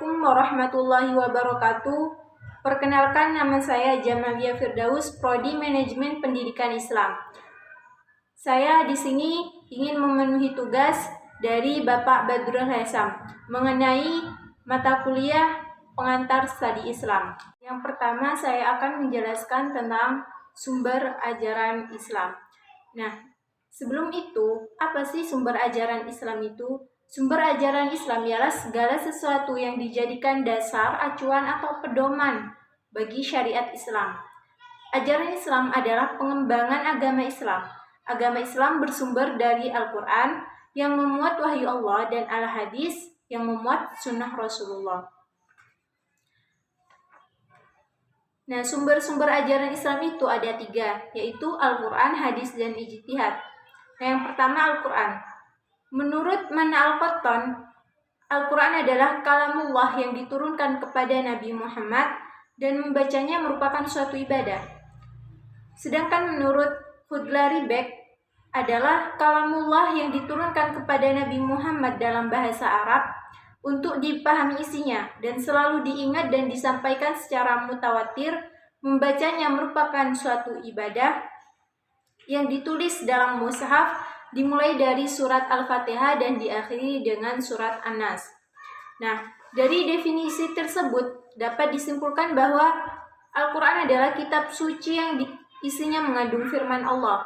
Assalamualaikum warahmatullahi wabarakatuh. Perkenalkan, nama saya Jamalia Firdaus, Prodi Manajemen Pendidikan Islam. Saya di sini ingin memenuhi tugas dari Bapak Badrul Haisam mengenai mata kuliah pengantar studi Islam. Yang pertama, saya akan menjelaskan tentang sumber ajaran Islam. Nah, sebelum itu, apa sih sumber ajaran Islam itu? Sumber ajaran Islam ialah segala sesuatu yang dijadikan dasar, acuan, atau pedoman bagi syariat Islam. Ajaran Islam adalah pengembangan agama Islam. Agama Islam bersumber dari Al-Quran yang memuat wahyu Allah dan Al-Hadis yang memuat sunnah Rasulullah. Nah, sumber-sumber ajaran Islam itu ada 3, yaitu Al-Quran, Hadis, dan Ijtihad. Nah, yang pertama Al-Quran. Menurut Mana Al-Qattan, Al-Quran adalah kalamullah yang diturunkan kepada Nabi Muhammad dan membacanya merupakan suatu ibadah. Sedangkan menurut Hudlari Beck adalah kalamullah yang diturunkan kepada Nabi Muhammad dalam bahasa Arab untuk dipahami isinya dan selalu diingat dan disampaikan secara mutawatir. Membacanya merupakan suatu ibadah yang ditulis dalam mushaf, dimulai dari surat Al-Fatihah dan diakhiri dengan surat An-Nas. Nah, dari definisi tersebut dapat disimpulkan bahwa Al-Quran adalah kitab suci yang isinya mengandung firman Allah.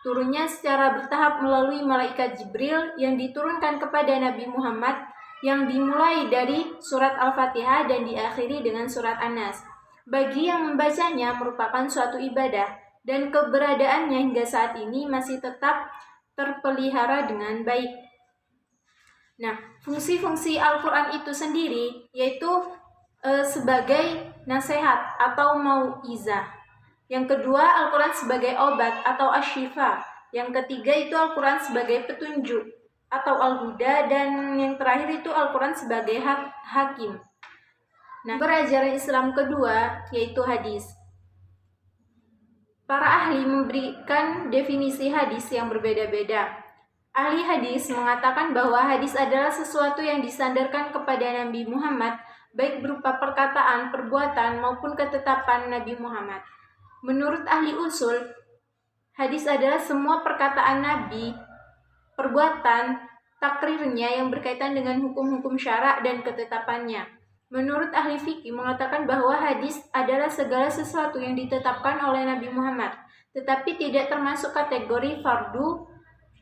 Turunnya secara bertahap melalui malaikat Jibril yang diturunkan kepada Nabi Muhammad, yang dimulai dari surat Al-Fatihah dan diakhiri dengan surat An-Nas. Bagi yang membacanya merupakan suatu ibadah, dan keberadaannya hingga saat ini masih tetap terpelihara dengan baik. Nah, fungsi-fungsi Al-Quran itu sendiri yaitu sebagai nasihat atau mau'izah. Yang kedua, Al-Quran sebagai obat atau asyifa. Yang ketiga itu Al-Quran sebagai petunjuk atau al-huda, dan yang terakhir itu Al-Quran sebagai hakim. Nah, pelajaran Islam kedua yaitu hadis. Para ahli memberikan definisi hadis yang berbeda-beda. Ahli hadis mengatakan bahwa hadis adalah sesuatu yang disandarkan kepada Nabi Muhammad, baik berupa perkataan, perbuatan, maupun ketetapan Nabi Muhammad. Menurut ahli usul, hadis adalah semua perkataan Nabi, perbuatan, takrirnya yang berkaitan dengan hukum-hukum syarak dan ketetapannya. Menurut ahli fikih mengatakan bahwa hadis adalah segala sesuatu yang ditetapkan oleh Nabi Muhammad, tetapi tidak termasuk kategori fardu.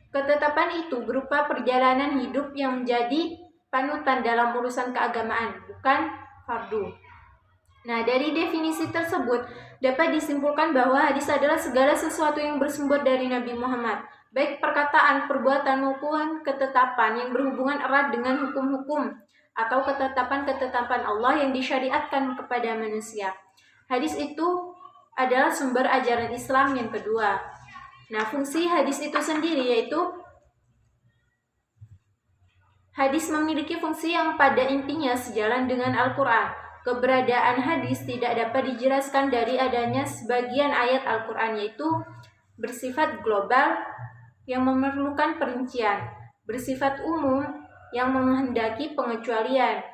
Ketetapan itu berupa perjalanan hidup yang menjadi panutan dalam urusan keagamaan, bukan fardu. Nah, dari definisi tersebut dapat disimpulkan bahwa hadis adalah segala sesuatu yang bersumber dari Nabi Muhammad, baik perkataan, perbuatan, maupun ketetapan yang berhubungan erat dengan hukum-hukum atau ketetapan-ketetapan Allah yang disyariatkan kepada manusia. Hadis itu adalah sumber ajaran Islam yang kedua. Nah, fungsi hadis itu sendiri yaitu hadis memiliki fungsi yang pada intinya sejalan dengan Al-Quran. Keberadaan hadis tidak dapat dijelaskan dari adanya sebagian ayat Al-Quran, yaitu bersifat global yang memerlukan perincian, bersifat umum yang menghendaki pengecualian,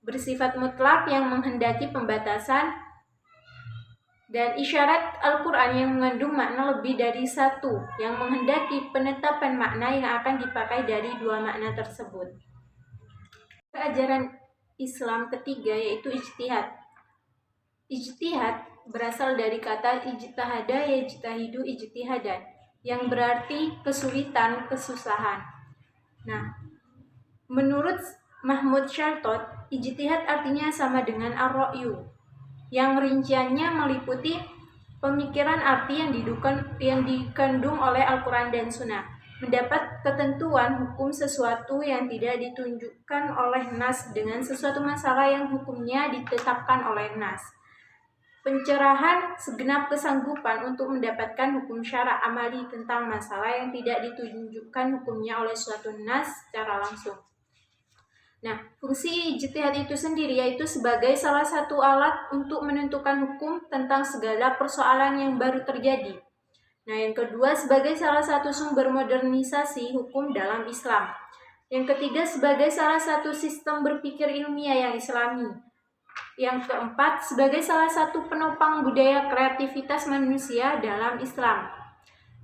bersifat mutlak yang menghendaki pembatasan, dan isyarat Al-Quran yang mengandung makna lebih dari satu, yang menghendaki penetapan makna yang akan dipakai dari dua makna tersebut. Ajaran Islam ketiga yaitu ijtihad. Ijtihad berasal dari kata ijtihada yajtahidu ijtihadan, yang berarti kesulitan, kesusahan. Nah, menurut Mahmud Syartot, ijtihad artinya sama dengan ar-ra'yu, yang rinciannya meliputi pemikiran arti yang dikandung oleh Al-Quran dan Sunnah, mendapat ketentuan hukum sesuatu yang tidak ditunjukkan oleh Nas dengan sesuatu masalah yang hukumnya ditetapkan oleh Nas, pencerahan segenap kesanggupan untuk mendapatkan hukum syara' amali tentang masalah yang tidak ditunjukkan hukumnya oleh suatu Nas secara langsung. Nah, fungsi ijtihad itu sendiri yaitu sebagai salah satu alat untuk menentukan hukum tentang segala persoalan yang baru terjadi. Nah, yang kedua sebagai salah satu sumber modernisasi hukum dalam Islam. Yang ketiga, sebagai salah satu sistem berpikir ilmiah yang islami. Yang keempat, sebagai salah satu penopang budaya kreativitas manusia dalam Islam.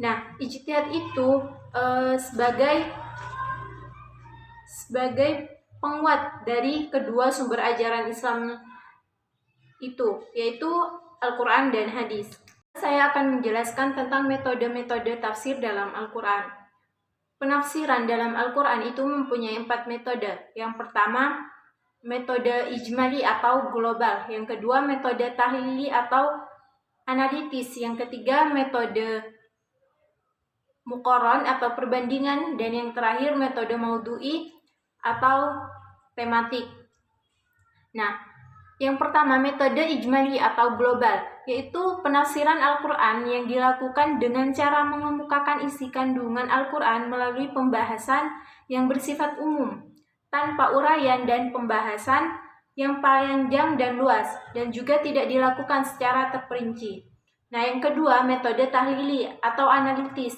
Nah, ijtihad itu sebagai penguat dari kedua sumber ajaran Islam itu, yaitu Al-Quran dan hadis. Saya akan menjelaskan tentang metode-metode tafsir dalam Al-Quran. Penafsiran dalam Al-Quran itu mempunyai 4 metode. Yang pertama, metode ijmali atau global. Yang kedua, metode tahlili atau analitis. Yang ketiga, metode muqaran atau perbandingan. Dan yang terakhir, metode maudhu'i atau tematik. Nah, yang pertama, metode ijmali atau global, yaitu penafsiran Al-Quran yang dilakukan dengan cara mengemukakan isi kandungan Al-Quran melalui pembahasan yang bersifat umum, tanpa uraian dan pembahasan yang panjang dan luas, dan juga tidak dilakukan secara terperinci. Nah, yang kedua, metode tahlili atau analitis,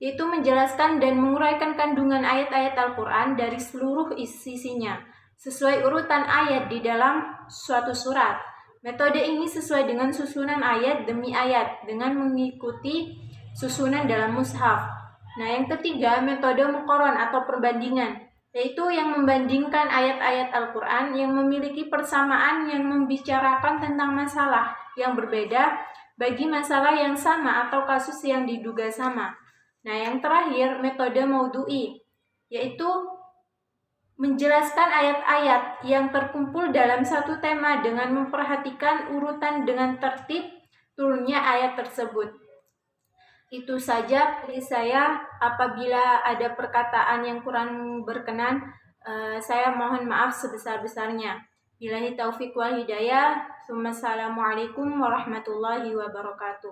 yaitu menjelaskan dan menguraikan kandungan ayat-ayat Al-Quran dari seluruh sisinya, sesuai urutan ayat di dalam suatu surat. Metode ini sesuai dengan susunan ayat demi ayat dengan mengikuti susunan dalam mushaf. Nah, yang ketiga, metode muqaran atau perbandingan, yaitu yang membandingkan ayat-ayat Al-Quran yang memiliki persamaan yang membicarakan tentang masalah yang berbeda bagi masalah yang sama atau kasus yang diduga sama. Nah, yang terakhir, metode maudhu'i, yaitu menjelaskan ayat-ayat yang terkumpul dalam satu tema dengan memperhatikan urutan dengan tertib turunnya ayat tersebut. Itu saja dari saya. Apabila ada perkataan yang kurang berkenan, saya mohon maaf sebesar-besarnya. Billahi taufiq wal hidayah. Assalamualaikum warahmatullahi wabarakatuh.